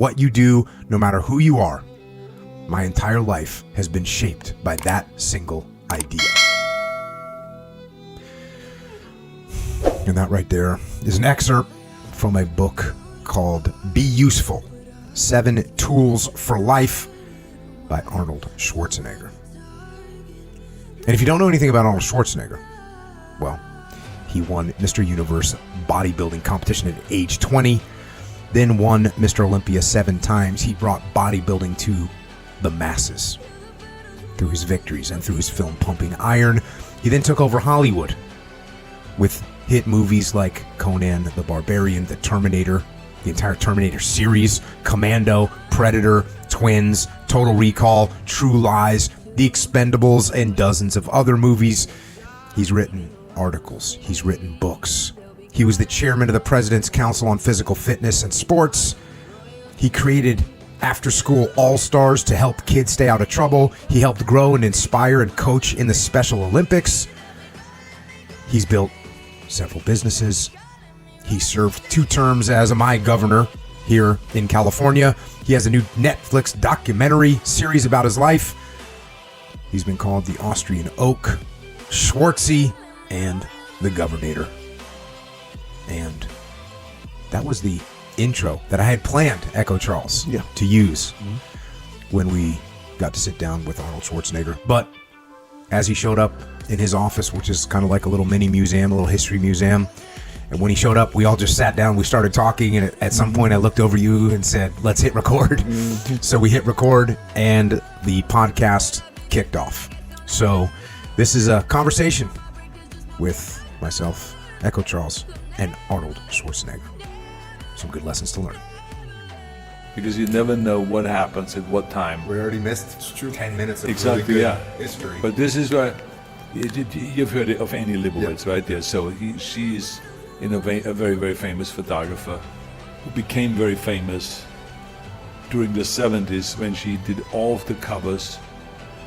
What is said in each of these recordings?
what you do, no matter who you are. My entire life has been shaped by that single idea. And that right there is an excerpt from a book called Be Useful, 7 Tools for Life by Arnold Schwarzenegger. And if you don't know anything about Arnold Schwarzenegger, well, he won Mr. Universe bodybuilding competition at age 20, then won Mr. Olympia 7 times. He brought bodybuilding to the masses through his victories and through his film Pumping Iron. He then took over Hollywood with hit movies like Conan the Barbarian, The Terminator, the entire Terminator series, Commando, Predator, Twins, Total Recall, True Lies, The Expendables, and dozens of other movies. He's written articles. He's written books. He was the chairman of the President's Council on Physical Fitness and Sports. He created after-school all-stars to help kids stay out of trouble. He helped grow and inspire and coach in the Special Olympics. He's built several businesses. He served 2 terms as a my governor here in California. He has a new Netflix documentary series about his life. He's been called the Austrian Oak, Schwartzy, and the Governator. And that was the intro that I had planned, Echo Charles, to use when we got to sit down with Arnold Schwarzenegger. But as he showed up in his office, which is kind of like a little mini museum, a little history museum, and when he showed up, we all just sat down, we started talking, and at some point I looked over you and said, let's hit record. So we hit record, and the podcast kicked off. So this is a conversation with myself, Echo Charles, and Arnold Schwarzenegger. Some good lessons to learn. Because you never know what happens at what time. We already missed 10 minutes of Exactly, really good history. But this is where you've heard of Annie Leibovitz, right? Yeah. So she's a very, very famous photographer who became very famous during the 70s when she did all of the covers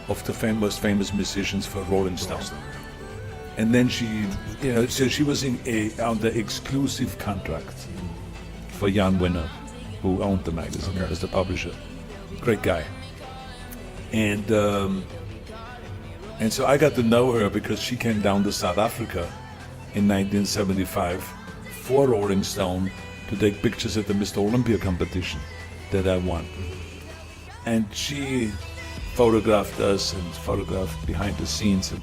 of the most famous musicians for Rolling Stone. And then she, so she was under exclusive contract for Jan Winner, who owned the magazine as the publisher. Great guy. And so I got to know her because she came down to South Africa in 1975 for Rolling Stone to take pictures at the Mr. Olympia competition that I won. And she photographed us and photographed behind the scenes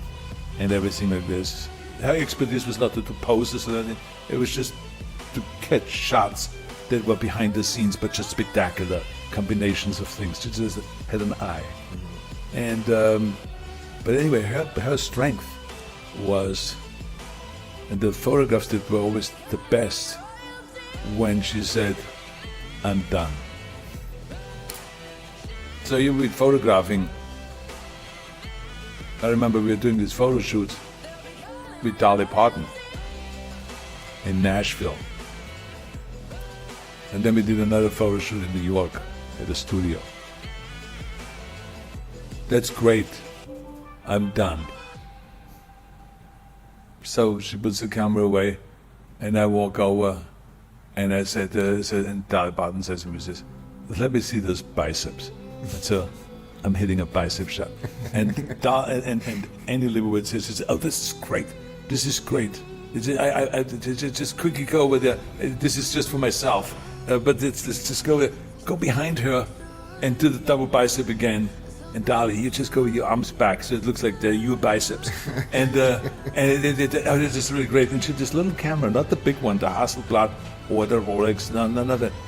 and everything like this. Her expertise was not to do poses or anything. It was just to catch shots that were behind the scenes, but just spectacular combinations of things. She just had an eye. And but anyway, her strength was, and the photographs that were always the best, when she said, "I'm done." So you were photographing. I remember we were doing this photo shoot with Dolly Parton in Nashville. And then we did another photo shoot in New York at the studio. That's great. I'm done. So she puts the camera away, and I walk over, and I said, and Dolly Parton says to me, "Let me see those biceps." So I'm hitting a bicep shot. And Annie Leibovitz says, "Oh, this is great. This is great. I just quickly go over there. This is just for myself. But let's just go behind her and do the double bicep again. And Dolly, you just go with your arms back so it looks like they're your biceps." And this is really great. And she had this little camera, not the big one, the Hasselblad or the Rolex, no,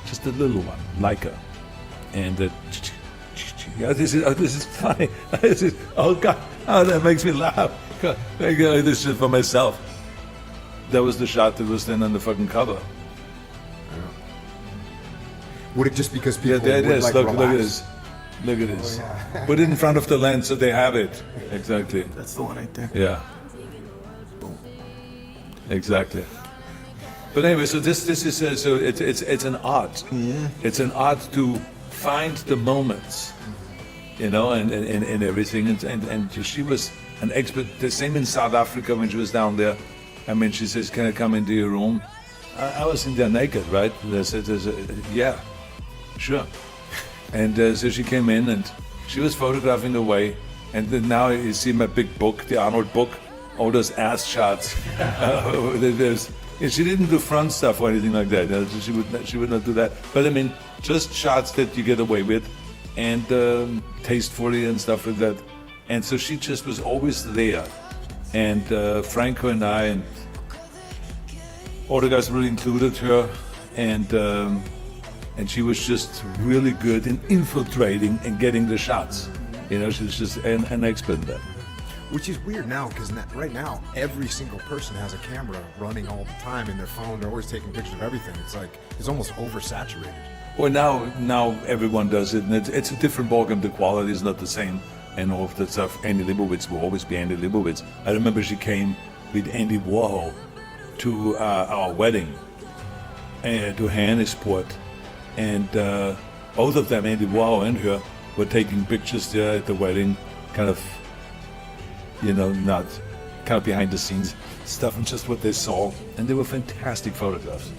just the little one, Leica. And this is funny. Oh God, that makes me laugh. God, this is for myself. That was the shot that was then on the fucking cover. Would it just because people there it would is. like Look relax? at this. Look at this. Oh, yeah. Put it in front of the lens so they have it. Exactly. That's the one right there. Yeah. Boom. Exactly. But anyway, so this is so it's an art. Yeah. It's an art to find the moments, and everything. And she was an expert. The same in South Africa when she was down there. I mean, she says, "Can I come into your room?" I was in there naked, right? I said, "Yeah." Sure. And so she came in and she was photographing away. And then now you see my big book, the Arnold book, all those ass shots. She didn't do front stuff or anything like that. She would not do that. But I mean, just shots that you get away with, and tastefully and stuff like that. And so she just was always there. And Franco and I and all the guys really included her, and she was just really good in infiltrating and getting the shots. You know, she's just an expert in that. Which is weird now, because right now, every single person has a camera running all the time in their phone. They're always taking pictures of everything. It's like, it's almost oversaturated. Well, now everyone does it, and it's a different ballgame. The quality is not the same, and all of that stuff. Andy Leibovitz will always be Andy Leibovitz. I remember she came with Andy Warhol to our wedding, to Johannesburg, and both of them, Andy Warhol and her, were taking pictures there at the wedding, kind of, you know, not kind of behind the scenes stuff, and just what they saw, and they were fantastic photographs.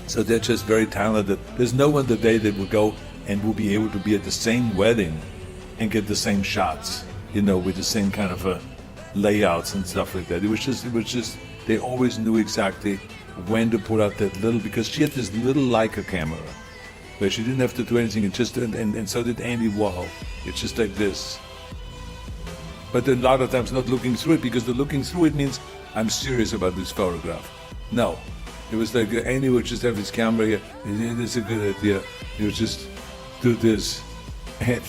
So they're just very talented. There's no one today that will go and will be able to be at the same wedding and get the same shots, you know, with the same kind of layouts and stuff like that. It was just, they always knew exactly when to put out that little, because she had this little Leica camera where she didn't have to do anything, and so did Andy Warhol. It's just like this. But a lot of times not looking through it, because the looking through it means I'm serious about this photograph. No. It was like Andy would just have his camera here. It's a good idea. He would just do this, and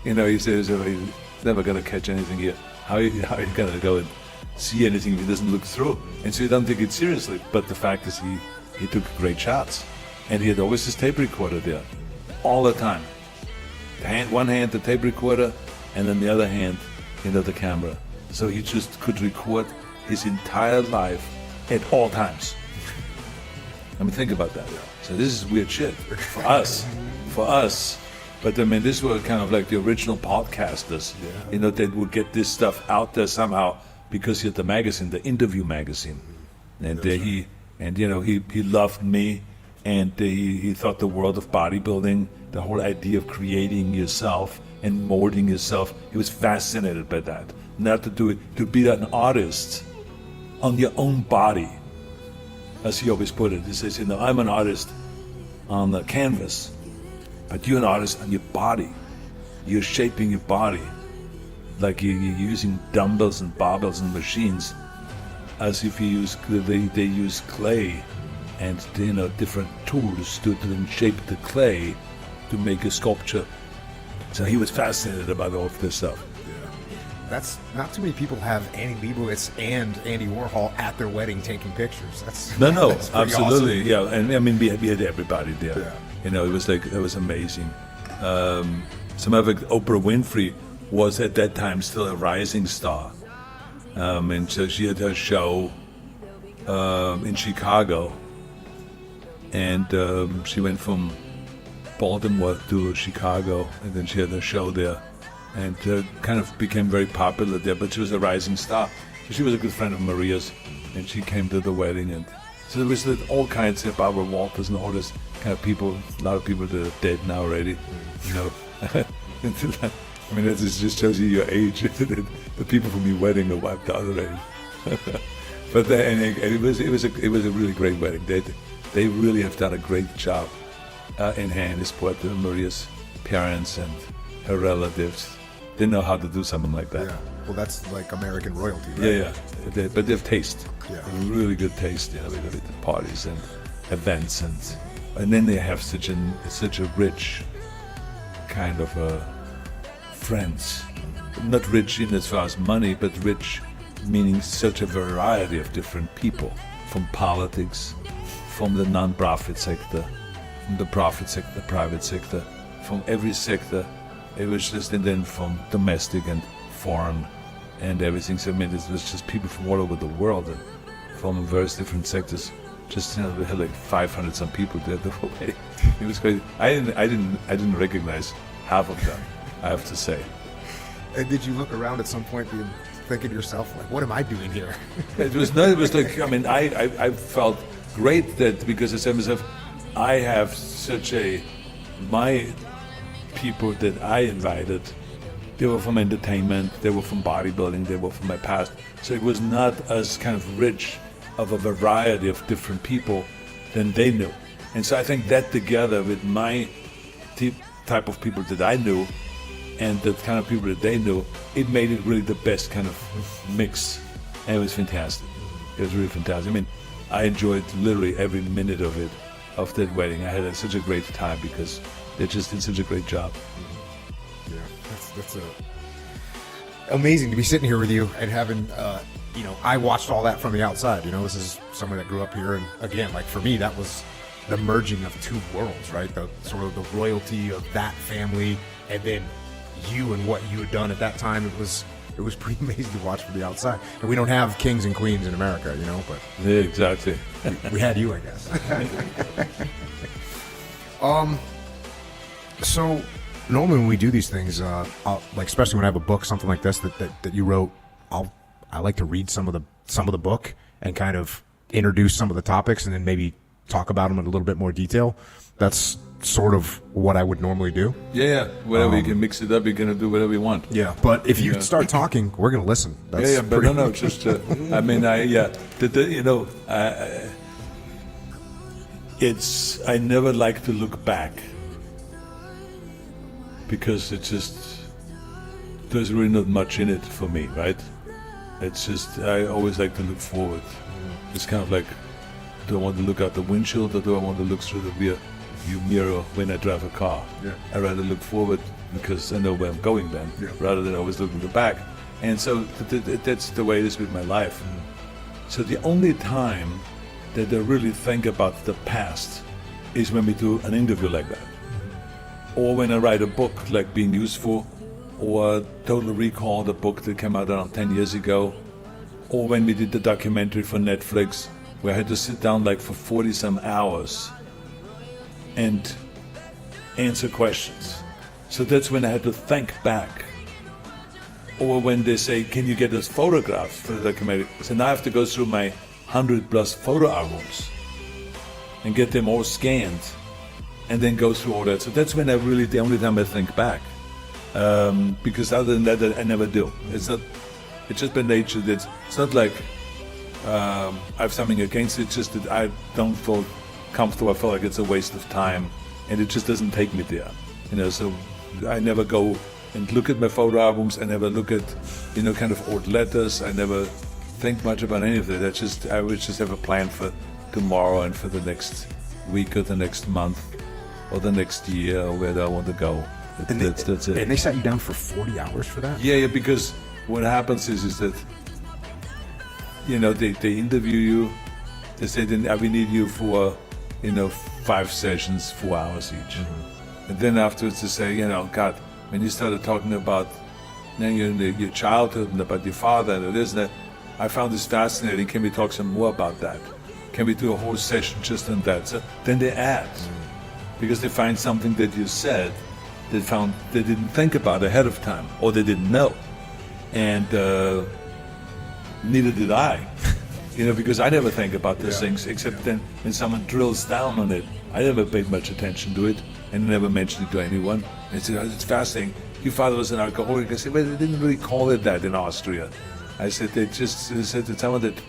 you know, he says he's never gonna catch anything here. How are you gonna go and see anything if he doesn't look through? And so he doesn't take it seriously. But the fact is, he took great shots, and he had always his tape recorder there, all the time. One hand the tape recorder, and then the other hand, you know, the camera. So he just could record his entire life at all times. I mean, think about that. So this is weird shit for us. But I mean, this were kind of like the original podcasters, you know, that would get this stuff out there somehow, because he had the magazine, the Interview magazine, and he loved me, and he thought the world of bodybuilding, the whole idea of creating yourself and molding yourself, he was fascinated by that. Not to do it, to be an artist on your own body. As he always put it, he says, you know, I'm an artist on the canvas, but you're an artist on your body. You're shaping your body, like you're using dumbbells and barbells and machines, as if you use they use clay and, you know, different tools to then shape the clay to make a sculpture. So he was fascinated about all of this stuff. That's not too many people have Andy Leibovitz and Andy Warhol at their wedding taking pictures. That's Absolutely, awesome. yeah. And I mean, we had everybody there. Yeah. You know, it was amazing. Some of it, Oprah Winfrey was at that time still a rising star, and so she had her show in Chicago, and she went from Baltimore to Chicago, and then she had a show there, and kind of became very popular there. But she was a rising star. So she was a good friend of Maria's, and she came to the wedding, and so there was all kinds of Barbara Walters and all this kind of people. A lot of people that are dead now already, you know. I mean, it just shows you your age. The people from your wedding are wiped out already. But it was a really great wedding. They really have done a great job in Johannesburg. Maria's parents and her relatives, they know how to do something like that. Yeah. Well, that's like American royalty, right? Yeah. But they have taste. Yeah. Really good taste. You know, with the parties and events, and then they have such a rich kind of friends. Not rich in as far as money, but rich meaning such a variety of different people, from politics, from the non-profit sector, from the profit sector, the private sector, from every sector. It was just, and then from domestic and foreign and everything. So I mean, it was just people from all over the world and from various different sectors. Just, you know, we had like 500 some people there the whole way. It was crazy. I didn't recognize half of them, I have to say. And did you look around at some point and thinking to yourself, like, what am I doing here? It was like, I mean, I felt great that, because I said to myself, I have such a my people that I invited, they were from entertainment, they were from bodybuilding, they were from my past. So it was not as kind of rich of a variety of different people than they knew. And so I think that together with my type of people that I knew and the kind of people that they knew, it made it really the best kind of mix. And it was fantastic. It was really fantastic. I mean, I enjoyed literally every minute of it, of that wedding. I had such a great time because they just did such a great job. Yeah, that's amazing to be sitting here with you and having, I watched all that from the outside. This is someone that grew up here, and again, like for me, that was the merging of two worlds, right? The sort of the royalty of that family, and then you and what you had done at that time. It was pretty amazing to watch from the outside. And we don't have kings and queens in America, but yeah, exactly. we had you, I guess. So normally when we do these things, especially when I have a book, something like this that you wrote, I like to read some of the book and kind of introduce some of the topics and then maybe talk about them in a little bit more detail. That's sort of what I would normally do. Yeah. Whatever you can mix it up, you're gonna do whatever you want. Yeah, but if you start talking, we're gonna listen. That's but no, just I mean, I never like to look back because there's really not much in it for me, right? It's just I always like to look forward. It's kind of like, do I want to look out the windshield or do I want to look through the rear view mirror when I drive a car? Yeah. I rather look forward because I know where I'm going then, rather than always looking the back. And so that's the way it is with my life. So the only time that I really think about the past is when we do an interview like that, or when I write a book like Being Useful, or Total Recall, the book that came out around 10 years ago, or when we did the documentary for Netflix, where I had to sit down like for 40 some hours and answer questions. So that's when I had to think back. Or when they say, can you get us photographs for the documentary? So now I have to go through my 100+ photo albums and get them all scanned and then go through all that. So that's when the only time I think back. Because other than that, I never do. It's just by nature. It's not like I have something against it. It's just that I don't feel comfortable. I feel like it's a waste of time, and it just doesn't take me there. So I never go and look at my photo albums. I never look at, kind of old letters. I never think much about any of that. I would just have a plan for tomorrow and for the next week or the next month or the next year or where I want to go. That's it. And they sat you down for 40 hours for that? Yeah, because what happens is that, they interview you. They say, we need you for, 5 sessions, 4 hours each. Mm-hmm. And then afterwards they say, God, when you started talking about your childhood and about your father and this and that, I found this fascinating. Can we talk some more about that? Can we do a whole session just on that? So then they add, because they find something that you said they didn't think about ahead of time, or they didn't know. And neither did I, because I never think about these things, except then when someone drills down on it. I never paid much attention to it, and never mentioned it to anyone. I said, it's fascinating. Your father was an alcoholic. I said, well, they didn't really call it that in Austria. I said, they said that someone that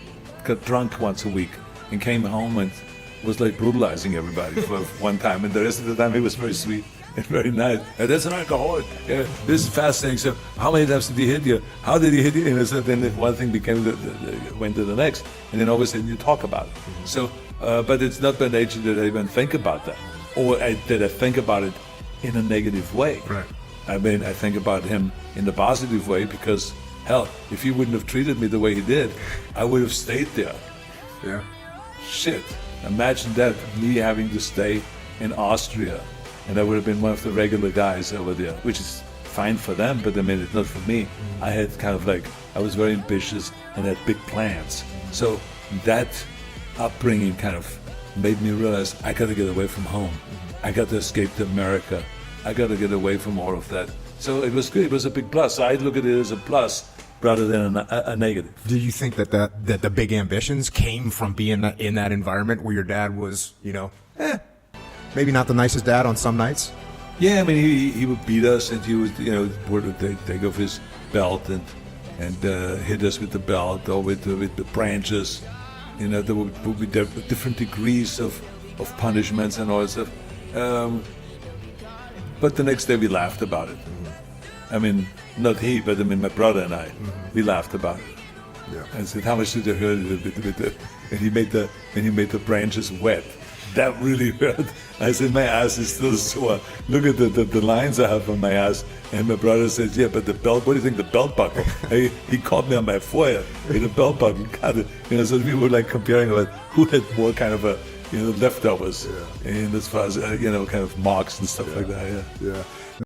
got drunk once a week and came home and was like brutalizing everybody for one time, and the rest of the time he was very sweet and very nice. And that's an alcoholic. Yeah, this is fascinating. So how many times did he hit you? How did he hit you? And so then one thing became went to the next, and then all of a sudden you talk about it. So, but it's not by nature that I even think about that, or that I think about it in a negative way. Right. I mean, I think about him in the positive way because, hell, if he wouldn't have treated me the way he did, I would have stayed there. Yeah. Shit. Imagine that, me having to stay in Austria, and I would have been one of the regular guys over there, which is fine for them, but I mean, it's not for me. I had kind of I was very ambitious and had big plans. So that upbringing kind of made me realize I got to get away from home. I got to escape to America. I got to get away from all of that. So it was good. It was a big plus. So I look at it as a plus rather than a negative. Do you think that the big ambitions came from being in that environment where your dad was, Maybe not the nicest dad on some nights. Yeah, I mean, he would beat us, and he would, would take off his belt and hit us with the belt or with the branches. There would be different degrees of punishments and all that stuff. But the next day we laughed about it. I mean, not he, but I mean my brother and I. We laughed about it. Yeah. I said, "How much did it hurt?" And he made the branches wet. That really hurt. I said, "My ass is still sore. Look at the lines I have on my ass." And my brother says, "Yeah, but the belt. What do you think? The belt buckle?" He caught me on my forehead with a belt buckle. Got it. So we were like comparing about who had more kind of a leftovers, and as far as kind of marks and stuff like that. Yeah. Yeah.